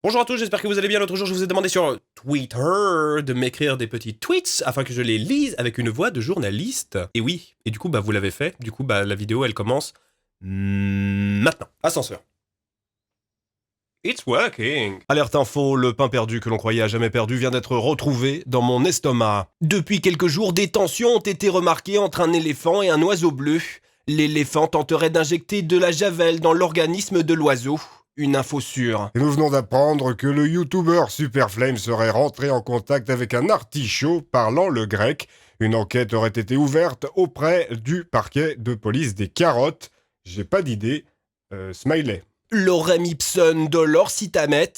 Bonjour à tous, j'espère que vous allez bien. L'autre jour, je vous ai demandé sur Twitter de m'écrire des petits tweets afin que je les lise avec une voix de journaliste. Et oui, et du coup, vous l'avez fait. Du coup, la vidéo, elle commence maintenant. Ascenseur. It's working. Alerte info, le pain perdu que l'on croyait à jamais perdu vient d'être retrouvé dans mon estomac. Depuis quelques jours, des tensions ont été remarquées entre un éléphant et un oiseau bleu. L'éléphant tenterait d'injecter de la javel dans l'organisme de l'oiseau. Une info sûre. Et nous venons d'apprendre que le youtubeur Superflame serait rentré en contact avec un artichaut parlant le grec. Une enquête aurait été ouverte auprès du parquet de police des carottes. J'ai pas d'idée. Smiley. Lorem ipsum dolor citamet,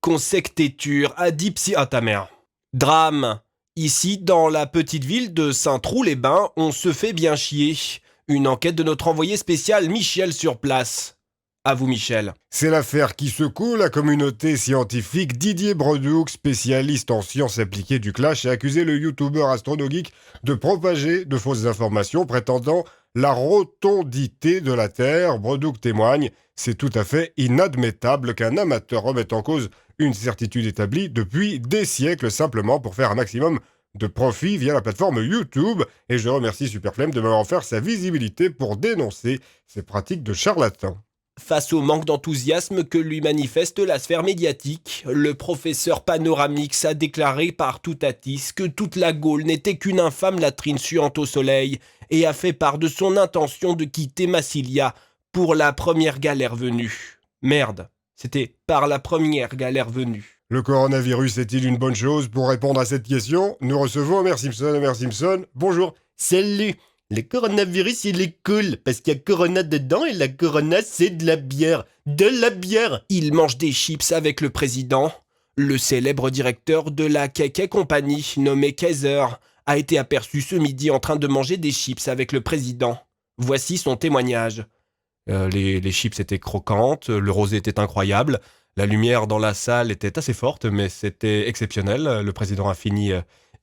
consectetur adipsi... Ah ta mère. Drame. Ici, dans la petite ville de Saint-Trou-les-Bains, on se fait bien chier. Une enquête de notre envoyé spécial Michel sur place. À vous Michel. C'est l'affaire qui secoue la communauté scientifique. Didier Bredoux, spécialiste en sciences appliquées du clash, a accusé le youtubeur astronogeek de propager de fausses informations prétendant la rotondité de la Terre. Bredoux témoigne: c'est tout à fait inadmettable qu'un amateur remette en cause une certitude établie depuis des siècles simplement pour faire un maximum de profit via la plateforme YouTube. Et je remercie Superflame de m'avoir offert sa visibilité pour dénoncer ces pratiques de charlatans. Face au manque d'enthousiasme que lui manifeste la sphère médiatique, le professeur Panoramix a déclaré par Toutatis que toute la Gaule n'était qu'une infâme latrine suante au soleil et a fait part de son intention de quitter Massilia pour la première galère venue. Merde, c'était par la première galère venue. Le coronavirus est-il une bonne chose? Pour répondre à cette question, nous recevons Homer Simpson. Homer Simpson, bonjour. Salut! Le coronavirus, il est cool, parce qu'il y a Corona dedans, et la Corona, c'est de la bière. De la bière! Il mange des chips avec le président. Le célèbre directeur de la Keke Company, nommé Kaiser, a été aperçu ce midi en train de manger des chips avec le président. Voici son témoignage. Les chips étaient croquantes, le rosé était incroyable, la lumière dans la salle était assez forte, mais c'était exceptionnel. Le président a fini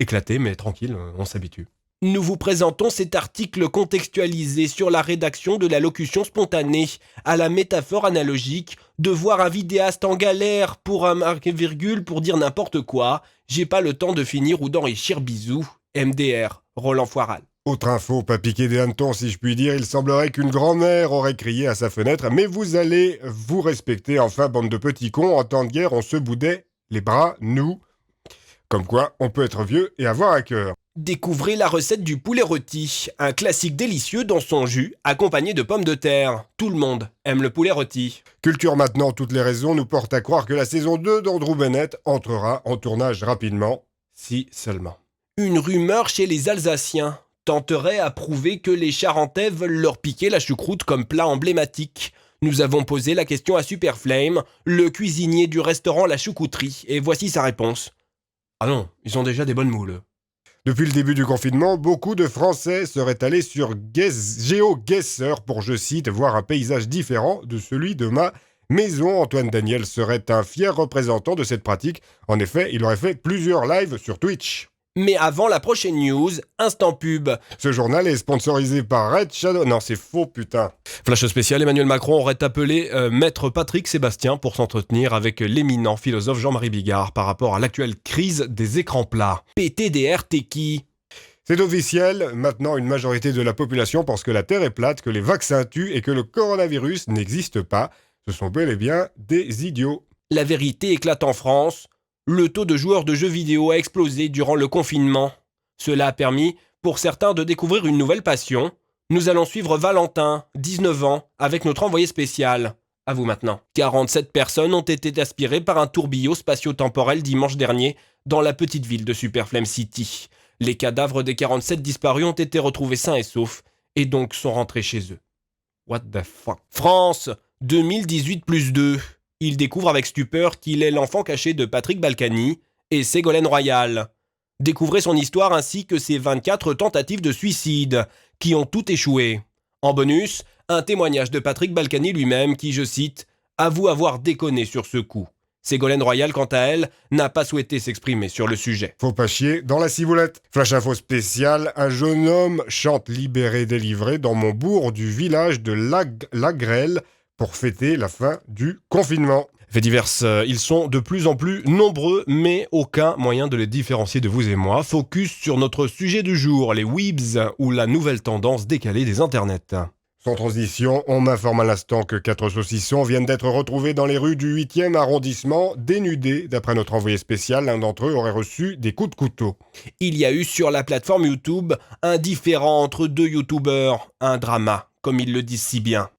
éclaté, mais tranquille, on s'habitue. Nous vous présentons cet article contextualisé sur la rédaction de la locution spontanée, à la métaphore analogique de voir un vidéaste en galère pour un marque-virgule pour dire n'importe quoi. J'ai pas le temps de finir ou d'enrichir, bisous. MDR, Roland Foiral. Autre info, pas piqué des hannetons si je puis dire, il semblerait qu'une grand-mère aurait crié à sa fenêtre: mais vous allez vous respecter, enfin bande de petits cons, en temps de guerre on se boudait les bras, nous. Comme quoi, on peut être vieux et avoir un cœur. Découvrez la recette du poulet rôti, un classique délicieux dans son jus, accompagné de pommes de terre. Tout le monde aime le poulet rôti. Culture maintenant, toutes les raisons nous portent à croire que la saison 2 d'Andrew Bennett entrera en tournage rapidement, si seulement. Une rumeur chez les Alsaciens tenterait à prouver que les Charentais veulent leur piquer la choucroute comme plat emblématique. Nous avons posé la question à Superflame, le cuisinier du restaurant La Choucouterie, et voici sa réponse. Ah non, ils ont déjà des bonnes moules. Depuis le début du confinement, beaucoup de Français seraient allés sur GeoGuessr pour, je cite, voir un paysage différent de celui de ma maison. Antoine Daniel serait un fier représentant de cette pratique. En effet, il aurait fait plusieurs lives sur Twitch. Mais avant la prochaine news, instant pub. Ce journal est sponsorisé par Red Shadow... Non, c'est faux, putain. Flash spécial, Emmanuel Macron aurait appelé Maître Patrick Sébastien pour s'entretenir avec l'éminent philosophe Jean-Marie Bigard par rapport à l'actuelle crise des écrans plats. PTDR, t'es qui? C'est officiel, maintenant une majorité de la population pense que la Terre est plate, que les vaccins tuent et que le coronavirus n'existe pas. Ce sont bel et bien des idiots. La vérité éclate en France. Le taux de joueurs de jeux vidéo a explosé durant le confinement. Cela a permis, pour certains, de découvrir une nouvelle passion. Nous allons suivre Valentin, 19 ans, avec notre envoyé spécial. À vous maintenant. 47 personnes ont été aspirées par un tourbillon spatio-temporel dimanche dernier dans la petite ville de Superflame City. Les cadavres des 47 disparus ont été retrouvés sains et saufs, et donc sont rentrés chez eux. What the fuck? France, 2018 plus 2. Il découvre avec stupeur qu'il est l'enfant caché de Patrick Balkany et Ségolène Royal. Découvrez son histoire ainsi que ses 24 tentatives de suicide, qui ont toutes échoué. En bonus, un témoignage de Patrick Balkany lui-même qui, je cite, « avoue avoir déconné sur ce coup ». Ségolène Royal, quant à elle, n'a pas souhaité s'exprimer sur le sujet. Faut pas chier dans la ciboulette. Flash info spécial, un jeune homme chante libéré délivré dans mon bourg du village de Lagrelle pour fêter la fin du confinement. Faits divers, ils sont de plus en plus nombreux, mais aucun moyen de les différencier de vous et moi. Focus sur notre sujet du jour, les weebs, ou la nouvelle tendance décalée des internets. Sans transition, on m'informe à l'instant que 4 saucissons viennent d'être retrouvés dans les rues du 8e arrondissement, dénudés. D'après notre envoyé spécial, l'un d'entre eux aurait reçu des coups de couteau. Il y a eu sur la plateforme YouTube un différend entre deux youtubeurs, un drama, comme ils le disent si bien.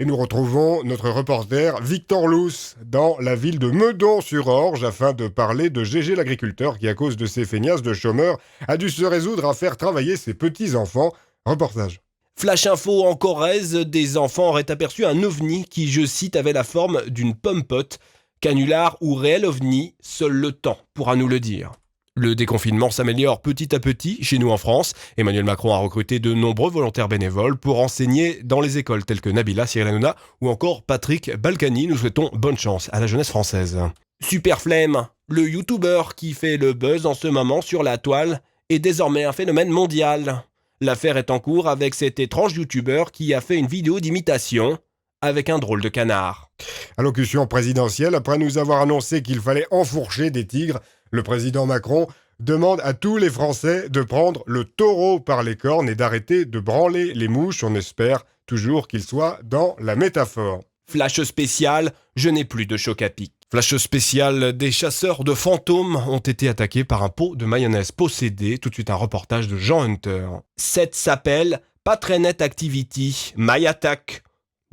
Et nous retrouvons notre reporter Victor Luce dans la ville de Meudon-sur-Orge afin de parler de Gégé l'agriculteur qui, à cause de ses feignasses de chômeurs, a dû se résoudre à faire travailler ses petits-enfants. Reportage. Flash info en Corrèze, des enfants auraient aperçu un ovni qui, je cite, avait la forme d'une pomme-pote. Canular ou réel ovni, seul le temps pourra nous le dire. Le déconfinement s'améliore petit à petit chez nous en France. Emmanuel Macron a recruté de nombreux volontaires bénévoles pour enseigner dans les écoles telles que Nabila, Cyril Hanouna ou encore Patrick Balkany. Nous souhaitons bonne chance à la jeunesse française. Super Flemme, le youtubeur qui fait le buzz en ce moment sur la toile, est désormais un phénomène mondial. L'affaire est en cours avec cet étrange youtubeur qui a fait une vidéo d'imitation avec un drôle de canard. Allocution présidentielle, après nous avoir annoncé qu'il fallait enfourcher des tigres, le président Macron demande à tous les Français de prendre le taureau par les cornes et d'arrêter de branler les mouches. On espère toujours qu'il soit dans la métaphore. Flash spécial, je n'ai plus de choc à pic. Flash spécial, des chasseurs de fantômes ont été attaqués par un pot de mayonnaise possédé. Tout de suite un reportage de Jean Hunter. Cette s'appelle Pas très net activity, My Attack.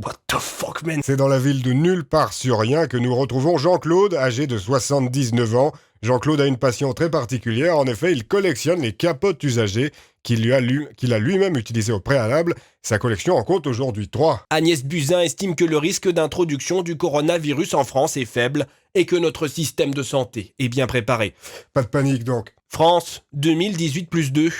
What the fuck, man? C'est dans la ville de Nulle-Part-sur-Rien que nous retrouvons Jean-Claude, âgé de 79 ans. Jean-Claude a une passion très particulière. En effet, il collectionne les capotes usagées qu'il a lui-même utilisées au préalable. Sa collection en compte aujourd'hui 3. Agnès Buzyn estime que le risque d'introduction du coronavirus en France est faible et que notre système de santé est bien préparé. Pas de panique donc. France, 2018+2.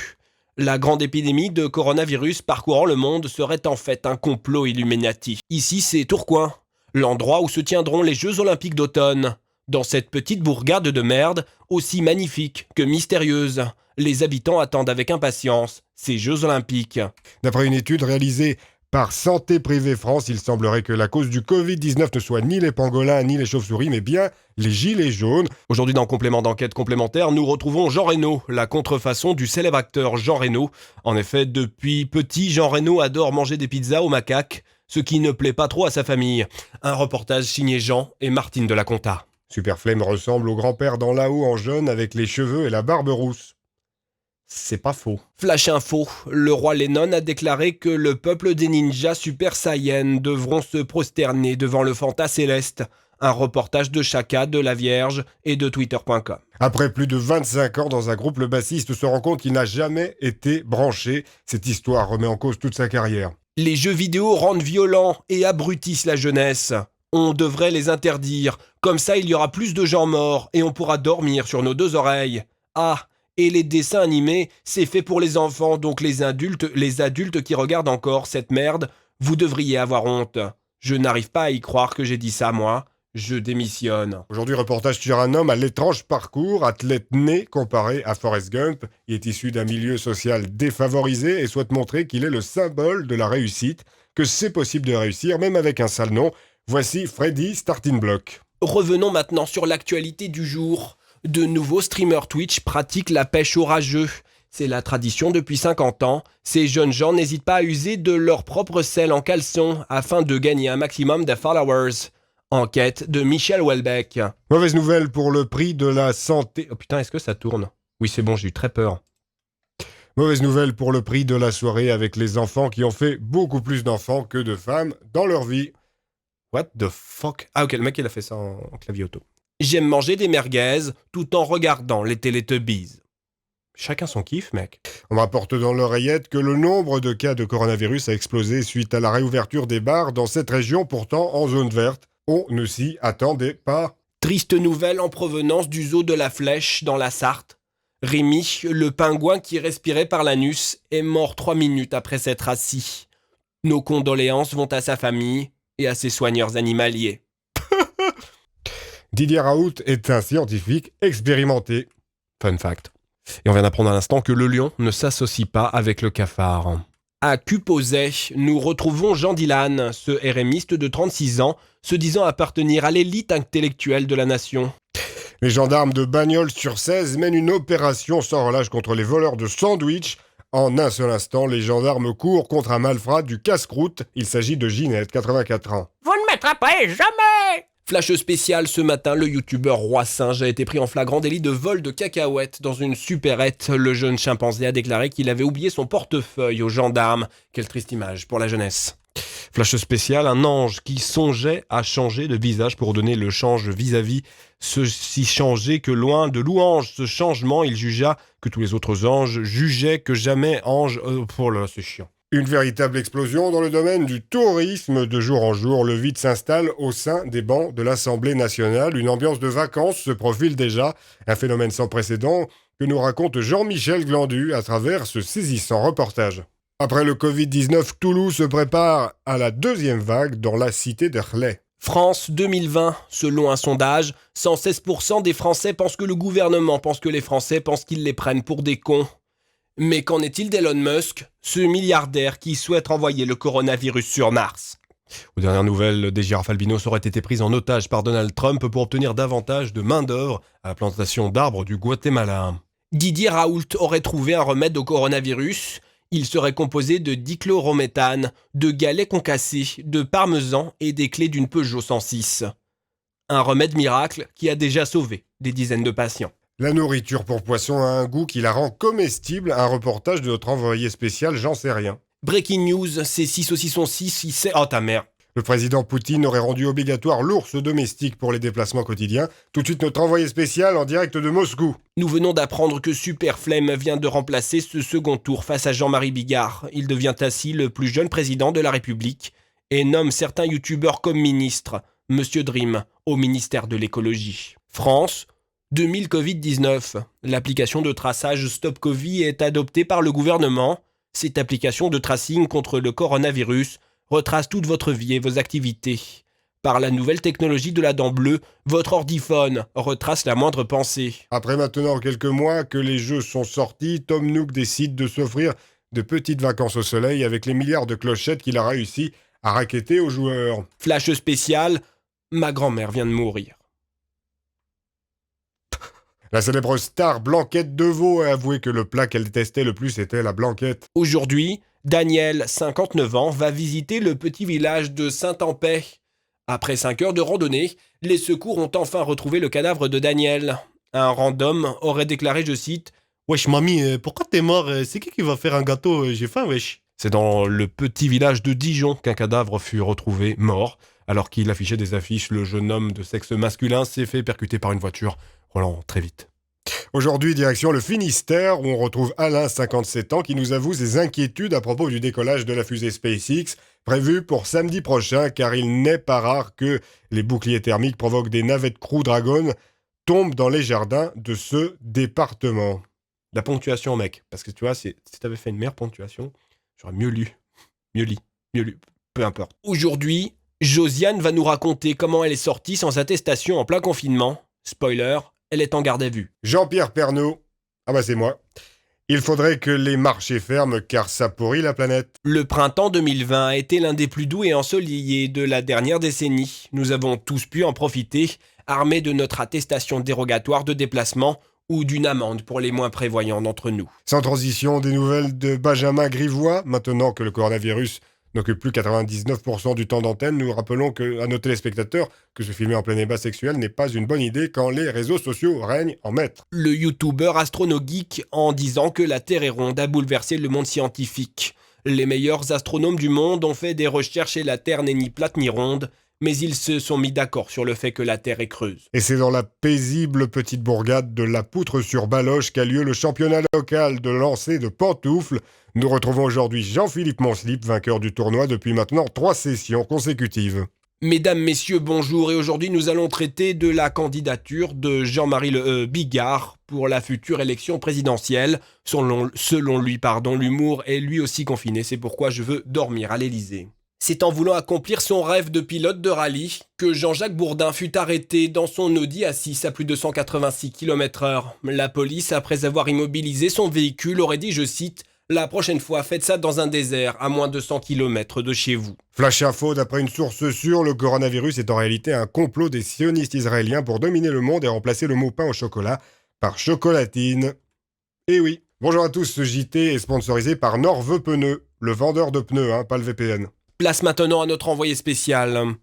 La grande épidémie de coronavirus parcourant le monde serait en fait un complot Illuminati. Ici, c'est Tourcoing, l'endroit où se tiendront les Jeux Olympiques d'automne. Dans cette petite bourgade de merde, aussi magnifique que mystérieuse, les habitants attendent avec impatience ces Jeux Olympiques. D'après une étude réalisée par Santé Privée France, il semblerait que la cause du Covid-19 ne soit ni les pangolins ni les chauves-souris, mais bien les gilets jaunes. Aujourd'hui, dans Complément d'enquête complémentaire, nous retrouvons Jean Reno, la contrefaçon du célèbre acteur Jean Reno. En effet, depuis petit, Jean Reno adore manger des pizzas aux macaques, ce qui ne plaît pas trop à sa famille. Un reportage signé Jean et Martine de la Conta. Super Flemme ressemble au grand-père dans Là-haut en jaune avec les cheveux et la barbe rousse. C'est pas faux. Flash info, le roi Lennon a déclaré que le peuple des ninjas Super Saiyan devront se prosterner devant le Fanta céleste. Un reportage de Chaka, de la Vierge et de Twitter.com. Après plus de 25 ans dans un groupe, le bassiste se rend compte qu'il n'a jamais été branché. Cette histoire remet en cause toute sa carrière. Les jeux vidéo rendent violents et abrutissent la jeunesse. On devrait les interdire. Comme ça, il y aura plus de gens morts et on pourra dormir sur nos 2 oreilles. Ah, et les dessins animés, c'est fait pour les enfants, donc les adultes qui regardent encore cette merde, vous devriez avoir honte. Je n'arrive pas à y croire que j'ai dit ça, moi. Je démissionne. Aujourd'hui, reportage sur un homme à l'étrange parcours, athlète né comparé à Forrest Gump. Il est issu d'un milieu social défavorisé et souhaite montrer qu'il est le symbole de la réussite, que c'est possible de réussir même avec un sale nom. Voici Freddy Starting Block. Revenons maintenant sur l'actualité du jour. De nouveaux streamers Twitch pratiquent la pêche au rageux. C'est la tradition depuis 50 ans. Ces jeunes gens n'hésitent pas à user de leur propre sel en caleçon afin de gagner un maximum de followers. Enquête de Michel Houellebecq. Mauvaise nouvelle pour le prix de la santé. Oh putain, est-ce que ça tourne? Oui, c'est bon, j'ai eu très peur. Mauvaise nouvelle pour le prix de la soirée avec les enfants qui ont fait beaucoup plus d'enfants que de femmes dans leur vie. What the fuck? Ah ok, le mec il a fait ça en clavier auto. J'aime manger des merguez tout en regardant les Teletubbies. Chacun son kiff, mec. On m'apporte dans l'oreillette que le nombre de cas de coronavirus a explosé suite à la réouverture des bars dans cette région pourtant en zone verte. On ne s'y attendait pas. Triste nouvelle en provenance du zoo de la Flèche dans la Sarthe. Rémi, le pingouin qui respirait par l'anus, est mort 3 minutes après s'être assis. Nos condoléances vont à sa famille et à ses soigneurs animaliers. Didier Raoult est un scientifique expérimenté. Fun fact. Et on vient d'apprendre à l'instant que le lion ne s'associe pas avec le cafard. À Cupozet, nous retrouvons Jean Dylan, ce RMiste de 36 ans, se disant appartenir à l'élite intellectuelle de la nation. Les gendarmes de Bagnols-sur-Cèze mènent une opération sans relâche contre les voleurs de sandwich. En un seul instant, les gendarmes courent contre un malfrat du casse-croûte. Il s'agit de Ginette, 84 ans. Vous ne m'attraperez jamais! Flash spécial ce matin, le youtubeur Roi Singe a été pris en flagrant délit de vol de cacahuètes dans une supérette. Le jeune chimpanzé a déclaré qu'il avait oublié son portefeuille aux gendarmes. Quelle triste image pour la jeunesse. Flash spécial, un ange qui songeait à changer de visage pour donner le change vis-à-vis. Si changé que loin de louange, ce changement, il jugea que tous les autres anges jugeaient que jamais ange... c'est chiant. Une véritable explosion dans le domaine du tourisme. De jour en jour, le vide s'installe au sein des bancs de l'Assemblée nationale. Une ambiance de vacances se profile déjà. Un phénomène sans précédent que nous raconte Jean-Michel Glandu à travers ce saisissant reportage. Après le Covid-19, Toulouse se prépare à la deuxième vague dans la cité d'Erlay. France 2020, selon un sondage, 116% des Français pensent que le gouvernement pense que les Français pensent qu'ils les prennent pour des cons. Mais qu'en est-il d'Elon Musk, ce milliardaire qui souhaite envoyer le coronavirus sur Mars ? Aux dernières nouvelles, des girafes albinos auraient été prises en otage par Donald Trump pour obtenir davantage de main-d'œuvre à la plantation d'arbres du Guatemala. Didier Raoult aurait trouvé un remède au coronavirus. Il serait composé de dichlorométhane, de galets concassés, de parmesan et des clés d'une Peugeot 106. Un remède miracle qui a déjà sauvé des dizaines de patients. La nourriture pour poissons a un goût qui la rend comestible. Un reportage de notre envoyé spécial, j'en sais rien. Breaking news, c'est 6 saucissons 6, il sait... Oh ta mère. Le président Poutine aurait rendu obligatoire l'ours domestique pour les déplacements quotidiens. Tout de suite, notre envoyé spécial en direct de Moscou. Nous venons d'apprendre que Superflemme vient de remplacer ce second tour face à Jean-Marie Bigard. Il devient ainsi le plus jeune président de la République et nomme certains youtubeurs comme ministres. Monsieur Dream, au ministère de l'écologie. France, 2000 Covid-19. L'application de traçage Stop Covid est adoptée par le gouvernement. Cette application de tracing contre le coronavirus retrace toute votre vie et vos activités. Par la nouvelle technologie de la dent bleue, votre ordiphone retrace la moindre pensée. Après maintenant quelques mois que les jeux sont sortis, Tom Nook décide de s'offrir de petites vacances au soleil avec les milliards de clochettes qu'il a réussi à racketter aux joueurs. Flash spécial, ma grand-mère vient de mourir. La célèbre star Blanquette Deveau a avoué que le plat qu'elle détestait le plus était la blanquette. Aujourd'hui, Daniel, 59 ans, va visiter le petit village de Saint-Ampais. Après 5 heures de randonnée, les secours ont enfin retrouvé le cadavre de Daniel. Un random aurait déclaré, je cite, « Wesh mamie, pourquoi t'es mort? C'est qui va faire un gâteau? J'ai faim, wesh. » C'est dans le petit village de Dijon qu'un cadavre fut retrouvé mort. Alors qu'il affichait des affiches, le jeune homme de sexe masculin s'est fait percuter par une voiture, roulant très vite. Aujourd'hui, direction le Finistère, où on retrouve Alain, 57 ans, qui nous avoue ses inquiétudes à propos du décollage de la fusée SpaceX, prévue pour samedi prochain, car il n'est pas rare que les boucliers thermiques provoquent des navettes Crew Dragon tombent dans les jardins de ce département. La ponctuation, mec, parce que tu vois, si t'avais fait une meilleure ponctuation, j'aurais mieux lu, peu importe. Aujourd'hui, Josiane va nous raconter comment elle est sortie sans attestation en plein confinement. Spoiler, elle est en garde à vue. Jean-Pierre Pernaut. Ah bah c'est moi. Il faudrait que les marchés ferment car ça pourrit la planète. Le printemps 2020 a été l'un des plus doux et ensoleillés de la dernière décennie. Nous avons tous pu en profiter, armés de notre attestation dérogatoire de déplacement ou d'une amende pour les moins prévoyants d'entre nous. Sans transition, des nouvelles de Benjamin Grivois. Maintenant que le coronavirus n'occupe plus 99% du temps d'antenne, nous rappelons à nos téléspectateurs que se filmer en plein débat sexuel n'est pas une bonne idée quand les réseaux sociaux règnent en maître. Le youtubeur astronogeek, en disant que la Terre est ronde, a bouleversé le monde scientifique. Les meilleurs astronomes du monde ont fait des recherches et la Terre n'est ni plate ni ronde, mais ils se sont mis d'accord sur le fait que la Terre est creuse. Et c'est dans la paisible petite bourgade de La Poutre-sur-Baloche qu'a lieu le championnat local de lancer de pantoufles. Nous retrouvons aujourd'hui Jean-Philippe Monslip, vainqueur du tournoi depuis maintenant 3 sessions consécutives. Mesdames, messieurs, bonjour, et aujourd'hui nous allons traiter de la candidature de Jean-Marie Bigard pour la future élection présidentielle. Selon lui, l'humour est lui aussi confiné, c'est pourquoi je veux dormir à l'Élysée. C'est en voulant accomplir son rêve de pilote de rallye que Jean-Jacques Bourdin fut arrêté dans son Audi A6 à plus de 186 km/h. La police, après avoir immobilisé son véhicule, aurait dit, je cite, « La prochaine fois, faites ça dans un désert, à moins de 100 km de chez vous. Flash info, d'après une source sûre, le coronavirus est en réalité un complot des sionistes israéliens pour dominer le monde et remplacer le mot pain au chocolat par chocolatine. Eh oui. Bonjour à tous, ce JT est sponsorisé par Norveux Pneus, le vendeur de pneus, pas le VPN. Place maintenant à notre envoyé spécial.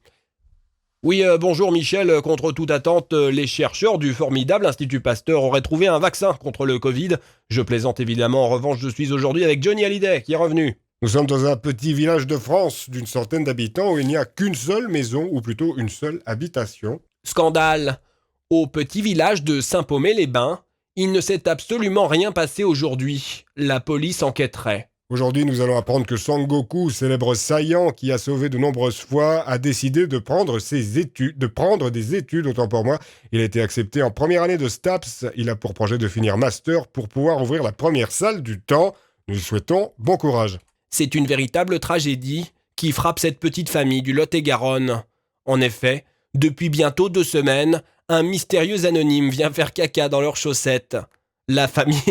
Oui, bonjour Michel. Contre toute attente, les chercheurs du formidable Institut Pasteur auraient trouvé un vaccin contre le Covid. Je plaisante évidemment, en revanche, je suis aujourd'hui avec Johnny Hallyday, qui est revenu. Nous sommes dans un petit village de France d'une centaine d'habitants où il n'y a qu'une seule maison, ou plutôt une seule habitation. Scandale. Au petit village de Saint-Paumé-les-Bains, il ne s'est absolument rien passé aujourd'hui. La police enquêterait. Aujourd'hui, nous allons apprendre que Sangoku, célèbre saillant qui a sauvé de nombreuses fois, a décidé de prendre des études, autant pour moi. Il a été accepté en première année de STAPS. Il a pour projet de finir master pour pouvoir ouvrir la première salle du temps. Nous lui souhaitons bon courage. C'est une véritable tragédie qui frappe cette petite famille du Lot-et-Garonne. En effet, depuis bientôt 2 semaines, un mystérieux anonyme vient faire caca dans leurs chaussettes. La famille...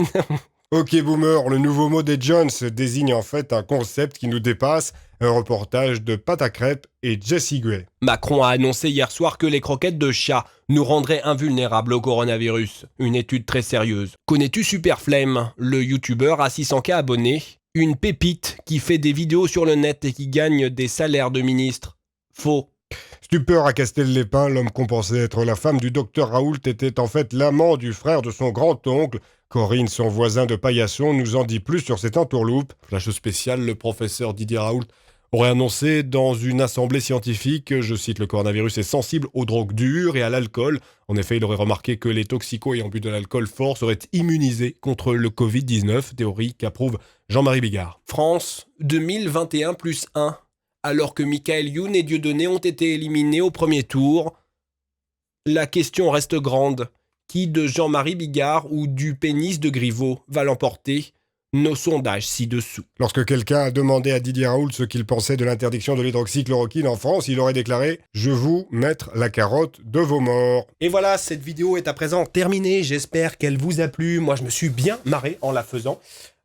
Ok boomer, le nouveau mot des Jones désigne en fait un concept qui nous dépasse, un reportage de Pat à crêpes et Jessie Gray. Macron a annoncé hier soir que les croquettes de chat nous rendraient invulnérables au coronavirus. Une étude très sérieuse. Connais-tu Superflame, le youtubeur à 600K abonnés? Une pépite qui fait des vidéos sur le net et qui gagne des salaires de ministre. Faux. Stupeur à Castel-les-Pins, l'homme qu'on pensait être la femme du docteur Raoult était en fait l'amant du frère de son grand-oncle. Corinne, son voisin de paillasson, nous en dit plus sur cette entourloupe. Flash spécial, le professeur Didier Raoult aurait annoncé dans une assemblée scientifique, je cite, le coronavirus est sensible aux drogues dures et à l'alcool. En effet, il aurait remarqué que les toxicos ayant bu de l'alcool fort seraient immunisés contre le Covid-19, théorie qu'approuve Jean-Marie Bigard. France 2021 plus 1. Alors que Michael Youn et Dieudonné ont été éliminés au premier tour, la question reste grande. Qui de Jean-Marie Bigard ou du pénis de Griveaux va l'emporter? Nos sondages ci-dessous. Lorsque quelqu'un a demandé à Didier Raoult ce qu'il pensait de l'interdiction de l'hydroxychloroquine en France, il aurait déclaré « Je vous mettre la carotte de vos morts ». Et voilà, cette vidéo est à présent terminée. J'espère qu'elle vous a plu. Moi, je me suis bien marré en la faisant.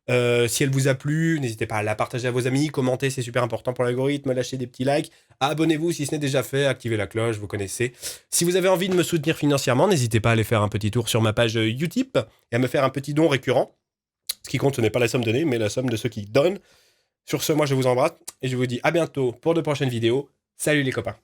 Si elle vous a plu, n'hésitez pas à la partager à vos amis, commenter, c'est super important pour l'algorithme, lâchez des petits likes, abonnez-vous si ce n'est déjà fait, activez la cloche, vous connaissez. Si vous avez envie de me soutenir financièrement, n'hésitez pas à aller faire un petit tour sur ma page Utip et à me faire un petit don récurrent. Ce qui compte, ce n'est pas la somme donnée, mais la somme de ceux qui donnent. Sur ce, moi je vous embrasse et je vous dis à bientôt pour de prochaines vidéos. Salut les copains.